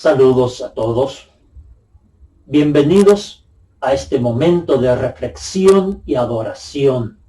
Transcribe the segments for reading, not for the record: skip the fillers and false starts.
Saludos a todos. Bienvenidos a este momento de reflexión y adoración.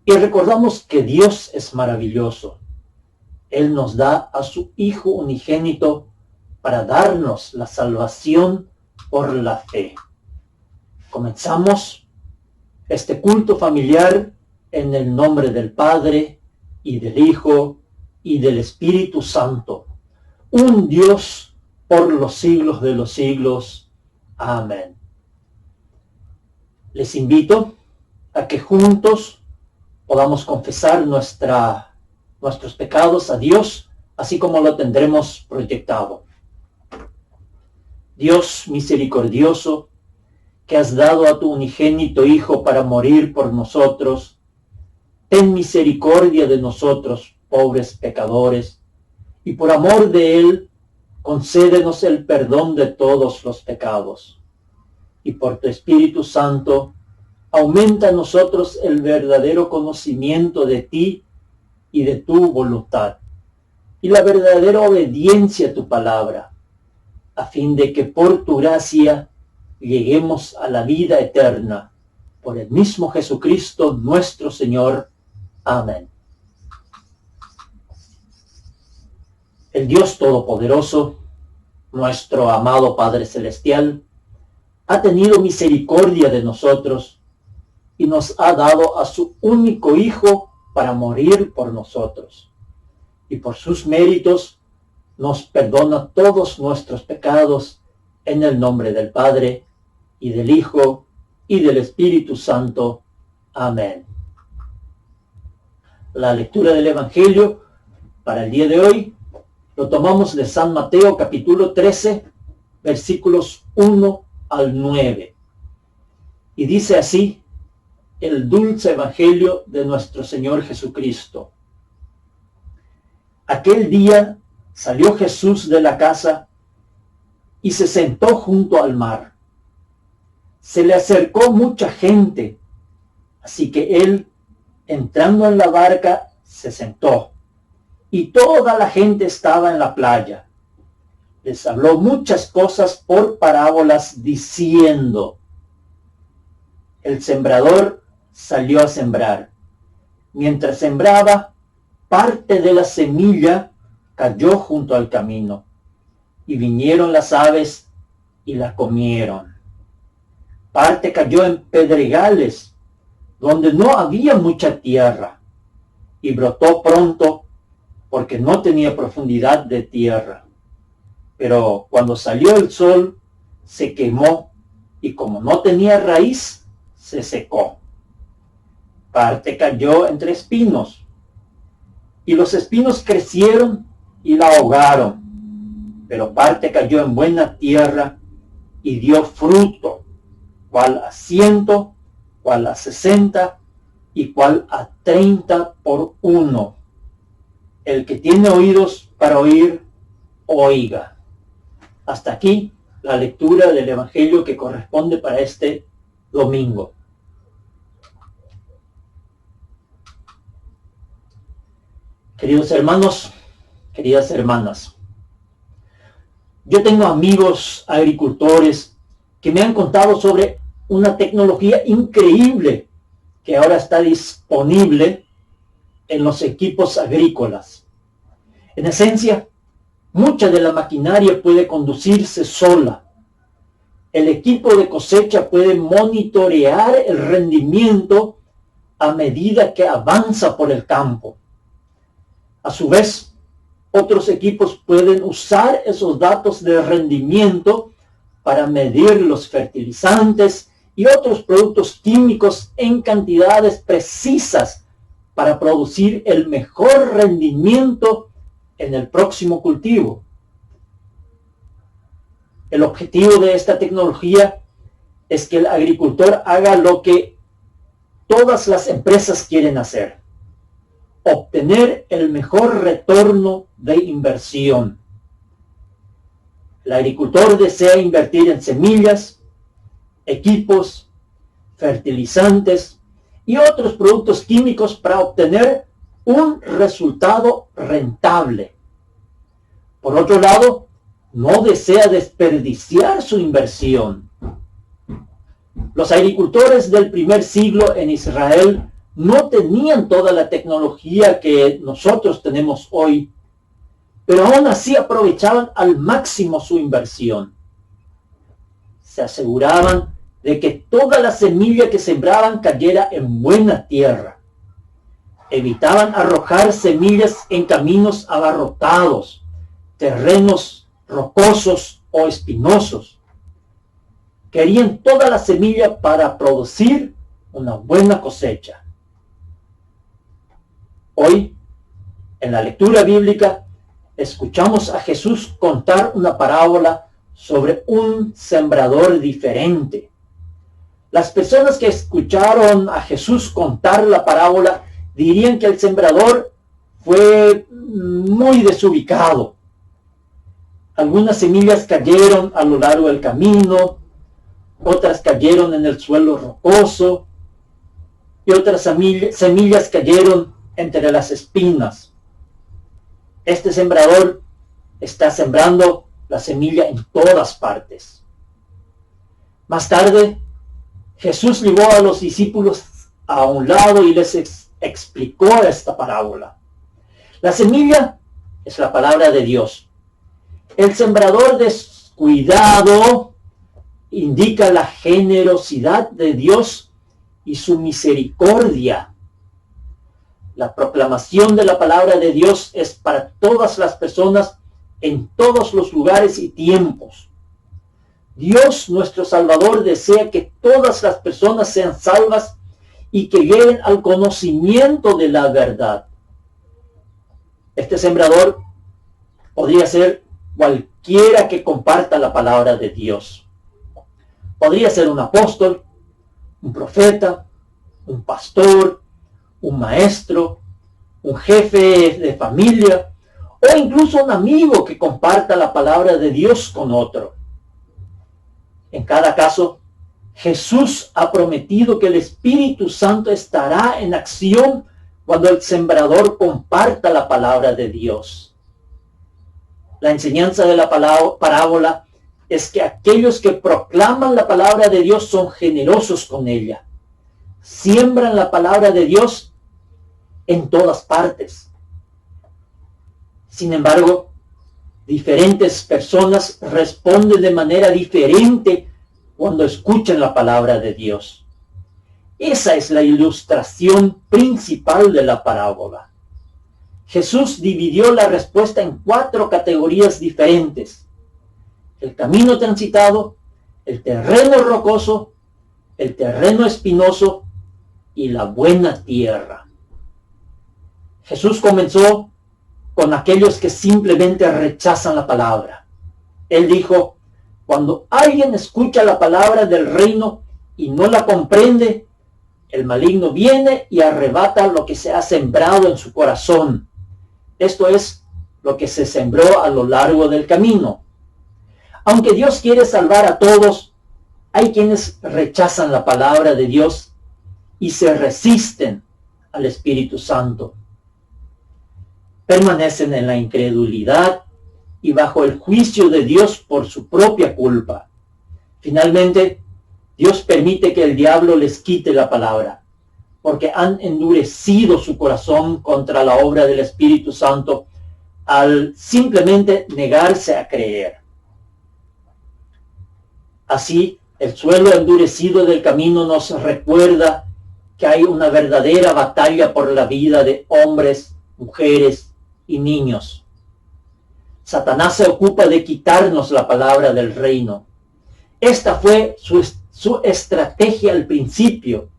Y recordamos que Dios es maravilloso. Él nos da a su Hijo unigénito para darnos la salvación por la fe. Comenzamos este culto familiar en el nombre del Padre, y del Hijo, y del Espíritu Santo. Un Dios por los siglos de los siglos. Amén. Les invito a que juntos podamos confesar nuestros pecados a Dios, así como lo tendremos proyectado. Dios misericordioso, que has dado a tu unigénito Hijo para morir por nosotros, ten misericordia de nosotros, pobres pecadores, y por amor de Él, concédenos el perdón de todos los pecados. Y por tu Espíritu Santo, aumenta en nosotros el verdadero conocimiento de ti y de tu voluntad, y la verdadera obediencia a tu palabra, a fin de que por tu gracia lleguemos a la vida eterna. Por el mismo Jesucristo nuestro Señor. Amén. El Dios Todopoderoso, nuestro amado Padre Celestial, ha tenido misericordia de nosotros y nos ha dado a su único Hijo para morir por nosotros. Y por sus méritos nos perdona todos nuestros pecados, en el nombre del Padre, y del Hijo, y del Espíritu Santo. Amén. La lectura del Evangelio para el día de hoy lo tomamos de San Mateo capítulo 13, versículos 1 al 9. Y dice así el dulce Evangelio de nuestro Señor Jesucristo. Aquel día salió Jesús de la casa y se sentó junto al mar. Se le acercó mucha gente, así que él, entrando en la barca, se sentó, y toda la gente estaba en la playa. Les habló muchas cosas por parábolas, diciendo: el sembrador salió a sembrar. Mientras sembraba, parte de la semilla cayó junto al camino, y vinieron las aves y la comieron. Parte cayó en pedregales, donde no había mucha tierra, y brotó pronto, porque no tenía profundidad de tierra. Pero cuando salió el sol, se quemó, y como no tenía raíz, se secó. Parte cayó entre espinos, y los espinos crecieron y la ahogaron. Pero parte cayó en buena tierra, y dio fruto, cual a 100, cual a 60, y cual a 30 por uno. El que tiene oídos para oír, oiga. Hasta aquí la lectura del Evangelio que corresponde para este domingo. Queridos hermanos, queridas hermanas, yo tengo amigos agricultores que me han contado sobre una tecnología increíble que ahora está disponible en los equipos agrícolas. En esencia, mucha de la maquinaria puede conducirse sola. El equipo de cosecha puede monitorear el rendimiento a medida que avanza por el campo. A su vez, otros equipos pueden usar esos datos de rendimiento para medir los fertilizantes y otros productos químicos en cantidades precisas para producir el mejor rendimiento en el próximo cultivo. El objetivo de esta tecnología es que el agricultor haga lo que todas las empresas quieren hacer: obtener el mejor retorno de inversión. El agricultor desea invertir en semillas, equipos, fertilizantes y otros productos químicos para obtener un resultado rentable. Por otro lado, no desea desperdiciar su inversión. Los agricultores del primer siglo en Israel no tenían toda la tecnología que nosotros tenemos hoy, pero aún así aprovechaban al máximo su inversión. Se aseguraban de que toda la semilla que sembraban cayera en buena tierra. Evitaban arrojar semillas en caminos abarrotados, terrenos rocosos o espinosos. Querían toda la semilla para producir una buena cosecha. Hoy, en la lectura bíblica, escuchamos a Jesús contar una parábola sobre un sembrador diferente. Las personas que escucharon a Jesús contar la parábola dirían que el sembrador fue muy desubicado. Algunas semillas cayeron a lo largo del camino, otras cayeron en el suelo rocoso y otras semillas cayeron entre las espinas. Este sembrador está sembrando la semilla en todas partes. Más tarde, Jesús llevó a los discípulos a un lado y les explicó esta parábola. La semilla es la palabra de Dios. El sembrador descuidado indica la generosidad de Dios y su misericordia. La proclamación de la palabra de Dios es para todas las personas en todos los lugares y tiempos. Dios, nuestro Salvador, desea que todas las personas sean salvas y que lleguen al conocimiento de la verdad. Este sembrador podría ser cualquiera que comparta la palabra de Dios. Podría ser un apóstol, un profeta, un pastor, un maestro, un jefe de familia o incluso un amigo que comparta la palabra de Dios con otro. En cada caso, Jesús ha prometido que el Espíritu Santo estará en acción cuando el sembrador comparta la palabra de Dios. La enseñanza de la parábola es que aquellos que proclaman la palabra de Dios son generosos con ella. Siembran la palabra de Dios en todas partes. Sin embargo, diferentes personas responden de manera diferente cuando escuchan la palabra de Dios. Esa es la ilustración principal de la parábola. Jesús dividió la respuesta en 4 categorías diferentes: el camino transitado, el terreno rocoso, el terreno espinoso y la buena tierra. Jesús comenzó con aquellos que simplemente rechazan la palabra. Él dijo: cuando alguien escucha la palabra del reino y no la comprende, el maligno viene y arrebata lo que se ha sembrado en su corazón. Esto es lo que se sembró a lo largo del camino. Aunque Dios quiere salvar a todos, hay quienes rechazan la palabra de Dios y se resisten al Espíritu Santo. Permanecen en la incredulidad y bajo el juicio de Dios por su propia culpa. Finalmente, Dios permite que el diablo les quite la palabra, porque han endurecido su corazón contra la obra del Espíritu Santo al simplemente negarse a creer. Así, el suelo endurecido del camino nos recuerda que hay una verdadera batalla por la vida de hombres, mujeres y niños. Satanás se ocupa de quitarnos la palabra del reino. Esta fue su estrategia al principio.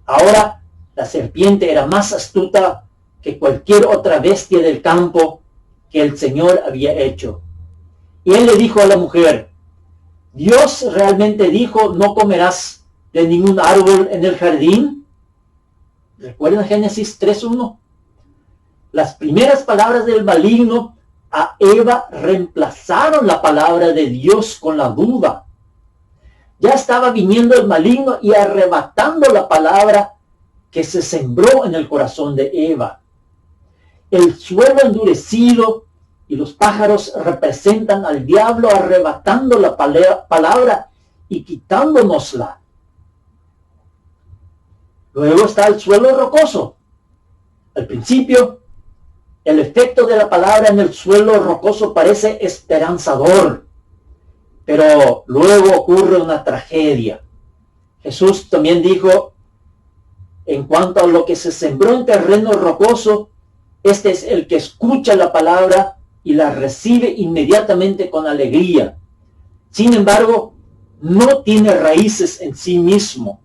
Ahora la serpiente era más astuta que cualquier otra bestia del campo que el Señor había hecho. Y él le dijo a la mujer: ¿Dios realmente dijo no comerás de ningún árbol en el jardín? ¿Recuerdan Génesis 3:1? Las primeras palabras del maligno a Eva reemplazaron la palabra de Dios con la duda. Ya estaba viniendo el maligno y arrebatando la palabra que se sembró en el corazón de Eva. El suelo endurecido y los pájaros representan al diablo arrebatando la palabra y quitándonosla. Luego está el suelo rocoso. Al principio, el efecto de la palabra en el suelo rocoso parece esperanzador, pero luego ocurre una tragedia. Jesús también dijo, en cuanto a lo que se sembró en terreno rocoso, este es el que escucha la palabra y la recibe inmediatamente con alegría. Sin embargo, no tiene raíces en sí mismo,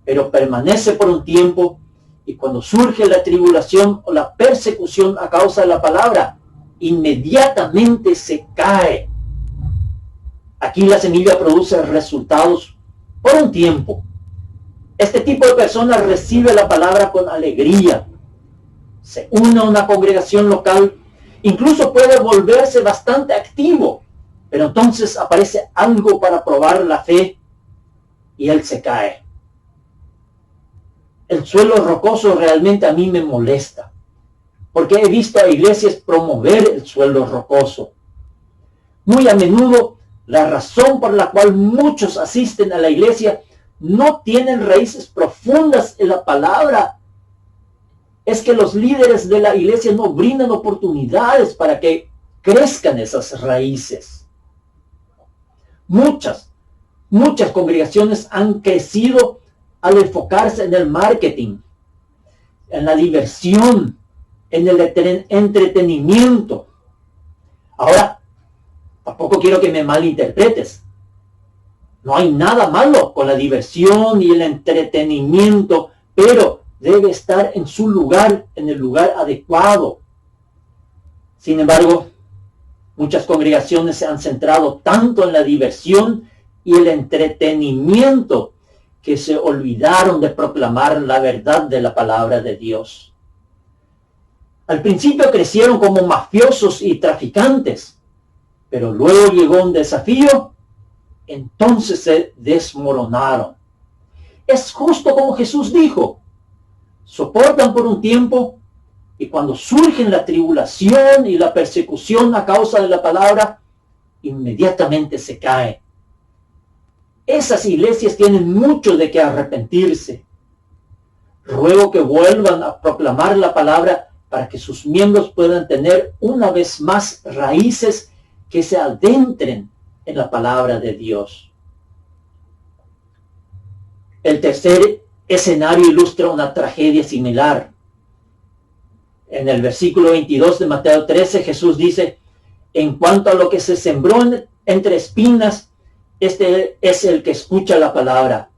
pero permanece por un tiempo, y cuando surge la tribulación o la persecución a causa de la palabra, inmediatamente se cae. Aquí la semilla produce resultados por un tiempo. Este tipo de personas recibe la palabra con alegría, se une a una congregación local, incluso puede volverse bastante activo, pero entonces aparece algo para probar la fe y él se cae. El suelo rocoso realmente a mí me molesta, porque he visto a iglesias promover el suelo rocoso. Muy a menudo, la razón por la cual muchos asisten a la iglesia no tienen raíces profundas en la palabra. Es que los líderes de la iglesia no brindan oportunidades para que crezcan esas raíces. Muchas congregaciones han crecido al enfocarse en el marketing, en la diversión, en el entretenimiento. Ahora, tampoco quiero que me malinterpretes. No hay nada malo con la diversión y el entretenimiento, pero debe estar en su lugar, en el lugar adecuado. Sin embargo, muchas congregaciones se han centrado tanto en la diversión y el entretenimiento que se olvidaron de proclamar la verdad de la palabra de Dios. Al principio crecieron como mafiosos y traficantes, pero luego llegó un desafío, entonces se desmoronaron. Es justo como Jesús dijo, soportan por un tiempo y cuando surgen la tribulación y la persecución a causa de la palabra, inmediatamente se caen. Esas iglesias tienen mucho de qué arrepentirse. Ruego que vuelvan a proclamar la palabra para que sus miembros puedan tener una vez más raíces que se adentren en la palabra de Dios. El tercer escenario ilustra una tragedia similar. En el versículo 22 de Mateo 13, Jesús dice, en cuanto a lo que se sembró entre espinas, este es el que escucha la palabra,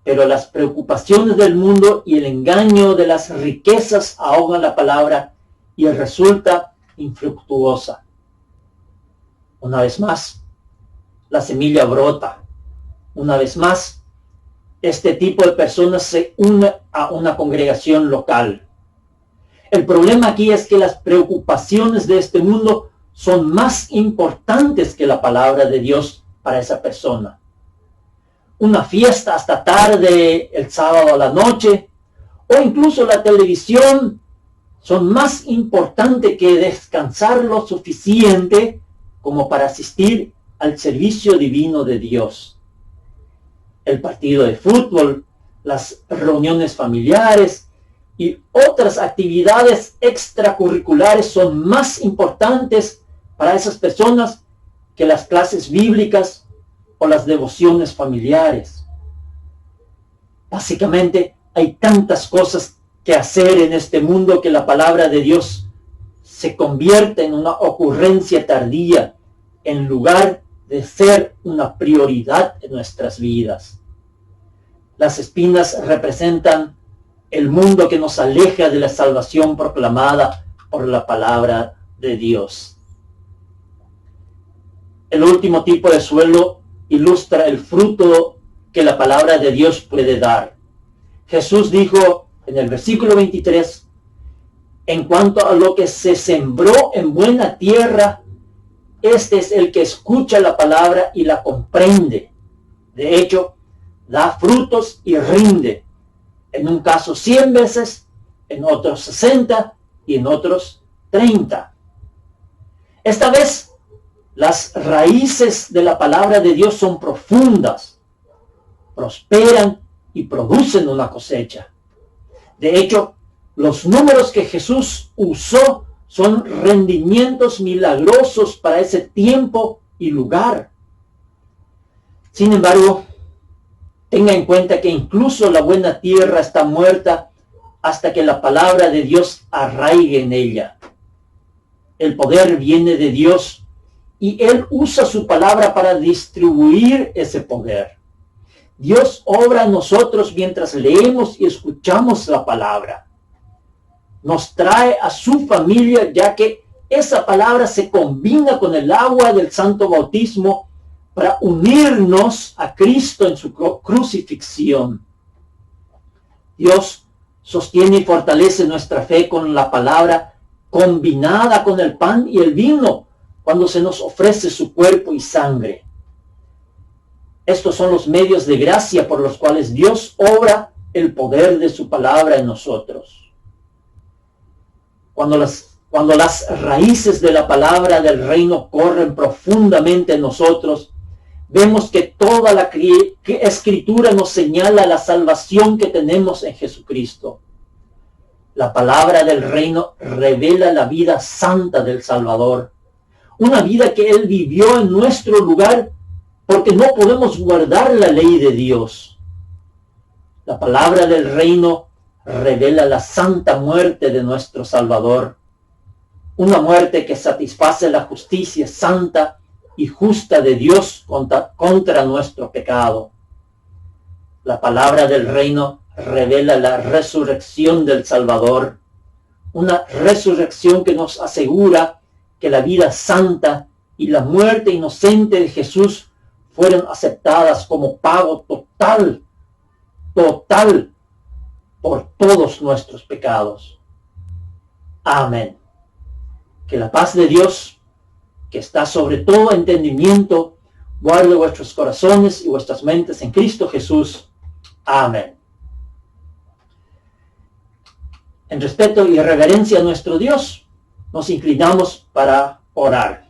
pero las preocupaciones del mundo y el engaño de las riquezas ahogan la palabra y resulta infructuosa. Una vez más, la semilla brota. Una vez más, este tipo de personas se une a una congregación local. El problema aquí es que las preocupaciones de este mundo son más importantes que la palabra de Dios para esa persona. Una fiesta hasta tarde, el sábado a la noche, o incluso la televisión, son más importantes que descansar lo suficiente como para asistir al servicio divino de Dios. El partido de fútbol, las reuniones familiares y otras actividades extracurriculares son más importantes para esas personas que las clases bíblicas o las devociones familiares. Básicamente, hay tantas cosas que hacer en este mundo que la palabra de Dios se convierte en una ocurrencia tardía en lugar de ser una prioridad en nuestras vidas. Las espinas representan el mundo que nos aleja de la salvación proclamada por la palabra de Dios. El último tipo de suelo ilustra el fruto que la palabra de Dios puede dar. Jesús dijo en el versículo 23, en cuanto a lo que se sembró en buena tierra, este es el que escucha la palabra y la comprende. De hecho, da frutos y rinde. En un caso 100 veces, en otros 60 y en otros 30. Esta vez, las raíces de la palabra de Dios son profundas, prosperan y producen una cosecha. De hecho, los números que Jesús usó son rendimientos milagrosos para ese tiempo y lugar. Sin embargo, tenga en cuenta que incluso la buena tierra está muerta hasta que la palabra de Dios arraigue en ella. El poder viene de Dios y Él usa su palabra para distribuir ese poder. Dios obra en nosotros mientras leemos y escuchamos la palabra. Nos trae a su familia, ya que esa palabra se combina con el agua del santo bautismo para unirnos a Cristo en su crucifixión. Dios sostiene y fortalece nuestra fe con la palabra combinada con el pan y el vino cuando se nos ofrece su cuerpo y sangre. Estos son los medios de gracia por los cuales Dios obra el poder de su palabra en nosotros. Cuando las raíces de la palabra del reino corren profundamente en nosotros, vemos que toda la escritura nos señala la salvación que tenemos en Jesucristo. La palabra del reino revela la vida santa del Salvador, una vida que Él vivió en nuestro lugar porque no podemos guardar la ley de Dios. La palabra del reino revela la santa muerte de nuestro Salvador, una muerte que satisface la justicia santa y justa de Dios contra nuestro pecado. La palabra del reino revela la resurrección del Salvador, una resurrección que nos asegura que la vida santa y la muerte inocente de Jesús fueron aceptadas como pago total por todos nuestros pecados. Amén. Que la paz de Dios, que está sobre todo entendimiento, guarde vuestros corazones y vuestras mentes en Cristo Jesús. Amén. En respeto y reverencia a nuestro Dios, nos inclinamos para orar.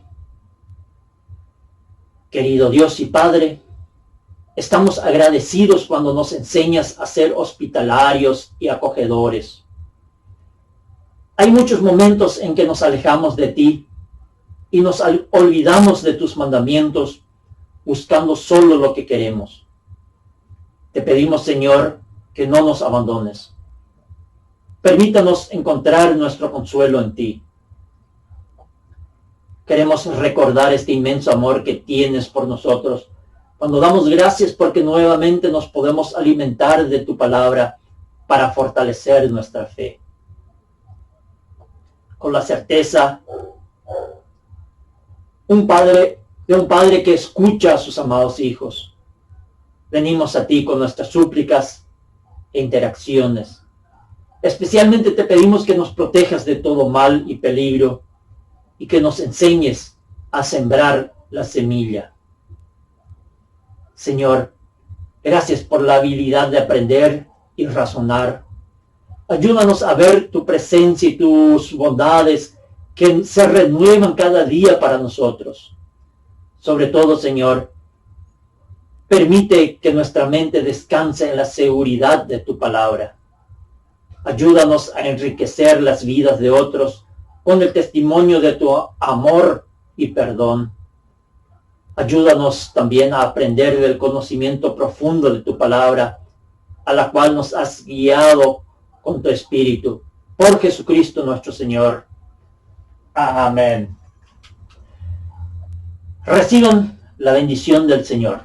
Querido Dios y Padre, estamos agradecidos cuando nos enseñas a ser hospitalarios y acogedores. Hay muchos momentos en que nos alejamos de ti y nos olvidamos de tus mandamientos, buscando solo lo que queremos. Te pedimos, Señor, que no nos abandones. Permítanos encontrar nuestro consuelo en ti. Queremos recordar este inmenso amor que tienes por nosotros, cuando damos gracias porque nuevamente nos podemos alimentar de tu palabra para fortalecer nuestra fe. Con la certeza de un padre que escucha a sus amados hijos, venimos a ti con nuestras súplicas e interacciones. Especialmente te pedimos que nos protejas de todo mal y peligro y que nos enseñes a sembrar la semilla. Señor, gracias por la habilidad de aprender y razonar. Ayúdanos a ver tu presencia y tus bondades que se renuevan cada día para nosotros. Sobre todo, Señor, permite que nuestra mente descanse en la seguridad de tu palabra. Ayúdanos a enriquecer las vidas de otros con el testimonio de tu amor y perdón. Ayúdanos también a aprender del conocimiento profundo de tu palabra, a la cual nos has guiado con tu Espíritu. Por Jesucristo nuestro Señor. Amén. Reciban la bendición del Señor.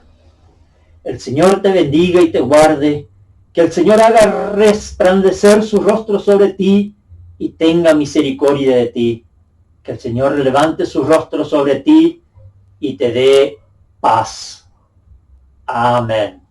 El Señor te bendiga y te guarde. Que el Señor haga resplandecer su rostro sobre ti y tenga misericordia de ti. Que el Señor levante su rostro sobre ti y te dé paz. Amén.